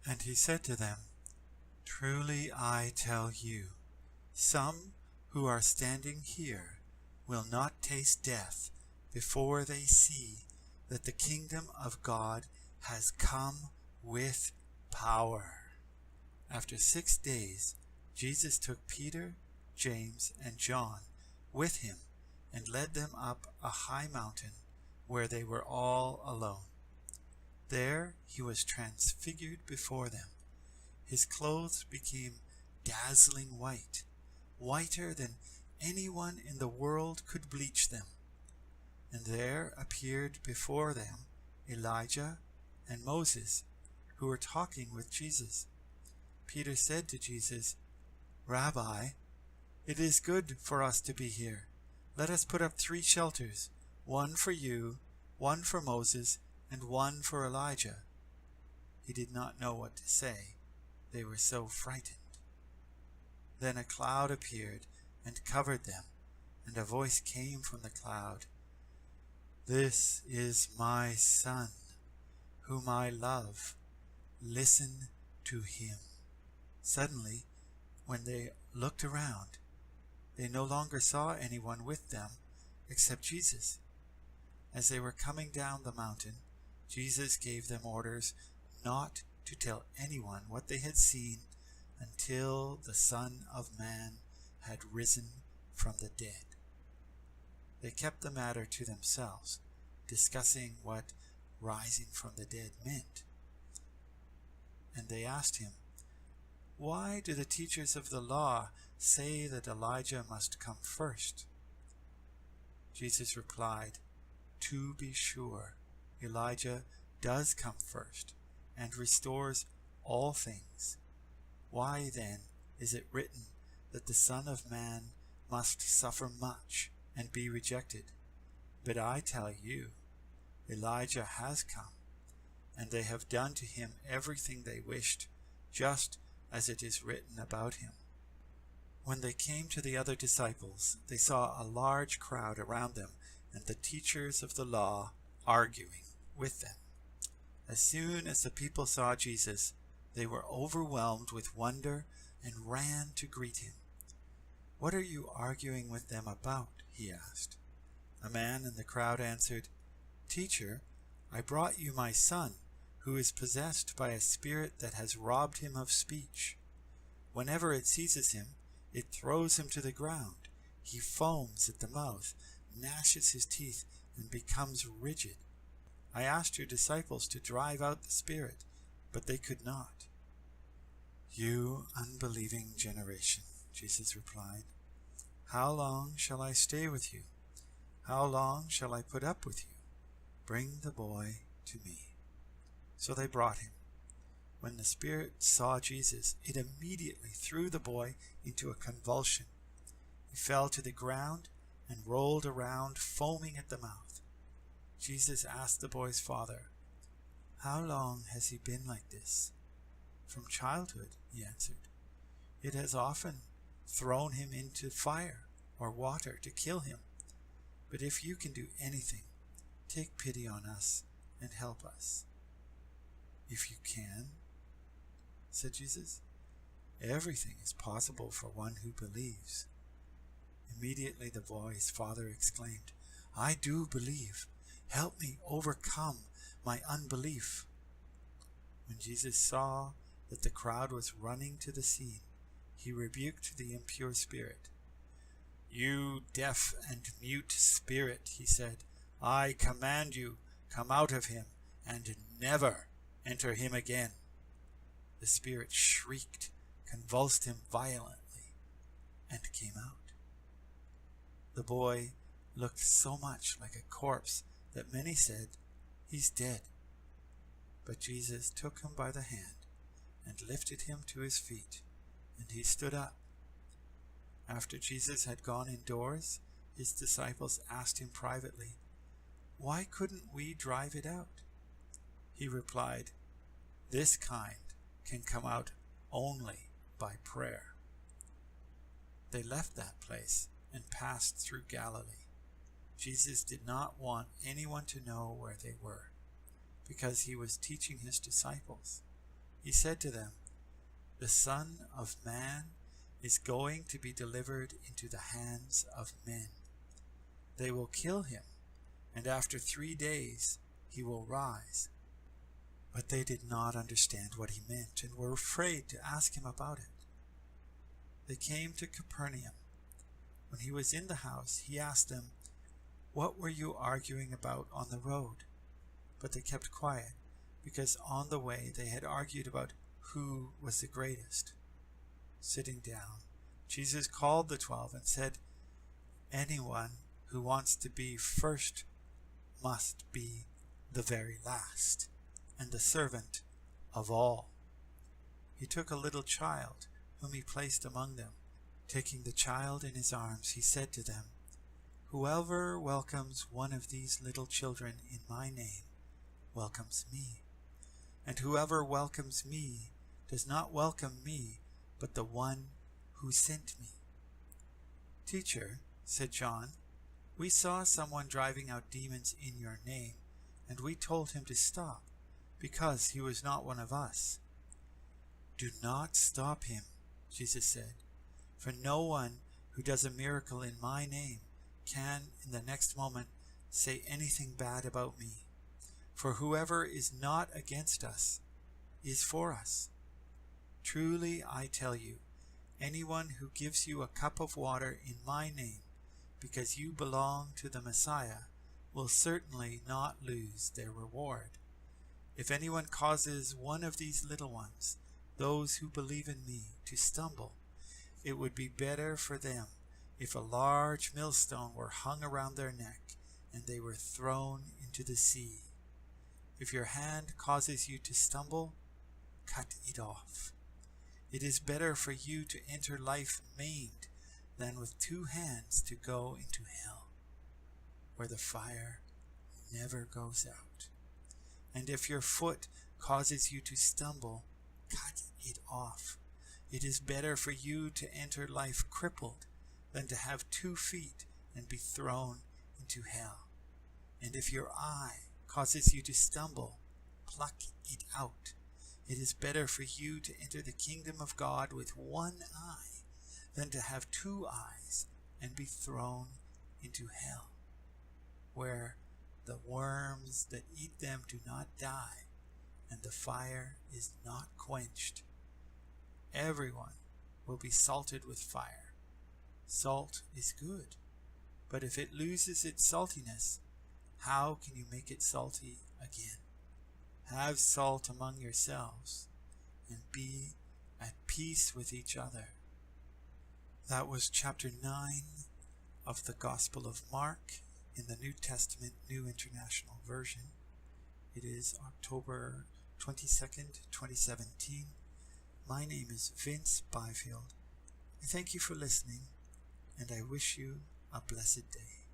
And he said to them, Truly I tell you, some who are standing here will not taste death before they see that the kingdom of God has come with power. After 6 days, Jesus took Peter, James, and John with him and led them up a high mountain where they were all alone. There he was transfigured before them. His clothes became dazzling white, whiter than anyone in the world could bleach them. And there appeared before them Elijah and Moses, who were talking with Jesus. Peter said to Jesus, Rabbi, it is good for us to be here. Let us put up 3 shelters, one for you, one for Moses, and one for Elijah. He did not know what to say. They were so frightened. Then a cloud appeared and covered them, and a voice came from the cloud. This is my Son, whom I love. Listen to him. Suddenly, when they looked around, they no longer saw anyone with them except Jesus. As they were coming down the mountain, Jesus gave them orders not to tell anyone what they had seen until the Son of Man had risen from the dead. They kept the matter to themselves, discussing what rising from the dead meant. And they asked him, Why do the teachers of the law say that Elijah must come first? Jesus replied, To be sure, Elijah does come first and restores all things. Why then is it written that the Son of Man must suffer much and be rejected? But I tell you, Elijah has come, and they have done to him everything they wished, just as it is written about him. When they came to the other disciples, they saw a large crowd around them and the teachers of the law arguing with them. As soon as the people saw Jesus, they were overwhelmed with wonder and ran to greet him. What are you arguing with them about? He asked. A man in the crowd answered, Teacher, I brought you my son, who is possessed by a spirit that has robbed him of speech. Whenever it seizes him, it throws him to the ground. He foams at the mouth, gnashes his teeth, and becomes rigid. I asked your disciples to drive out the spirit, but they could not. You unbelieving generation, Jesus replied, how long shall I stay with you? How long shall I put up with you? Bring the boy to me. So they brought him. When the spirit saw Jesus, it immediately threw the boy into a convulsion. He fell to the ground and rolled around, foaming at the mouth. Jesus asked the boy's father, How long has he been like this? From childhood, he answered. It has often thrown him into fire or water to kill him. But if you can do anything, take pity on us and help us. If you can, said Jesus, everything is possible for one who believes. Immediately the boy's father exclaimed, I do believe. Help me overcome my unbelief. When Jesus saw that the crowd was running to the scene, he rebuked the impure spirit. You deaf and mute spirit, he said, I command you, come out of him and never enter him again. The spirit shrieked, convulsed him violently, and came out. The boy looked so much like a corpse that many said, He's dead. But Jesus took him by the hand and lifted him to his feet, and he stood up. After Jesus had gone indoors, his disciples asked him privately, Why couldn't we drive it out? He replied, This kind can come out only by prayer. They left that place and passed through Galilee. Jesus did not want anyone to know where they were, because he was teaching his disciples. he said to them, "The Son of Man is going to be delivered into the hands of men. They will kill him, and after 3 days he will rise." But they did not understand what he meant and were afraid to ask him about it. They came to Capernaum. When he was in the house, he asked them, "What were you arguing about on the road?" But they kept quiet, because on the way they had argued about who was the greatest. Sitting down, Jesus called the 12 and said, "Anyone who wants to be first must be the very last, and the servant of all." He took a little child, whom he placed among them. Taking the child in his arms, he said to them, "Whoever welcomes one of these little children in my name welcomes me, and whoever welcomes me does not welcome me, but the one who sent me." "Teacher," said John, "we saw someone driving out demons in your name, and we told him to stop, because he was not one of us." "Do not stop him," Jesus said, "for no one who does a miracle in my name can in the next moment say anything bad about me. For whoever is not against us is for us. Truly I tell you, anyone who gives you a cup of water in my name, because you belong to the Messiah, will certainly not lose their reward. If anyone causes one of these little ones, those who believe in me, to stumble, it would be better for them if a large millstone were hung around their neck and they were thrown into the sea. If your hand causes you to stumble, cut it off. It is better for you to enter life maimed than with 2 hands to go into hell, where the fire never goes out. And if your foot causes you to stumble, cut it off. It is better for you to enter life crippled than to have 2 feet and be thrown into hell. And if your eye causes you to stumble, pluck it out. It is better for you to enter the kingdom of God with 1 eye than to have 2 eyes and be thrown into hell, where the worms that eat them do not die, and the fire is not quenched. Everyone will be salted with fire. Salt is good, but if it loses its saltiness, how can you make it salty again? Have salt among yourselves, and be at peace with each other." That was chapter 9 of the Gospel of Mark in the New Testament, New International Version. It is October 22nd, 2017. My name is Vince Byfield. I thank you for listening, and I wish you a blessed day.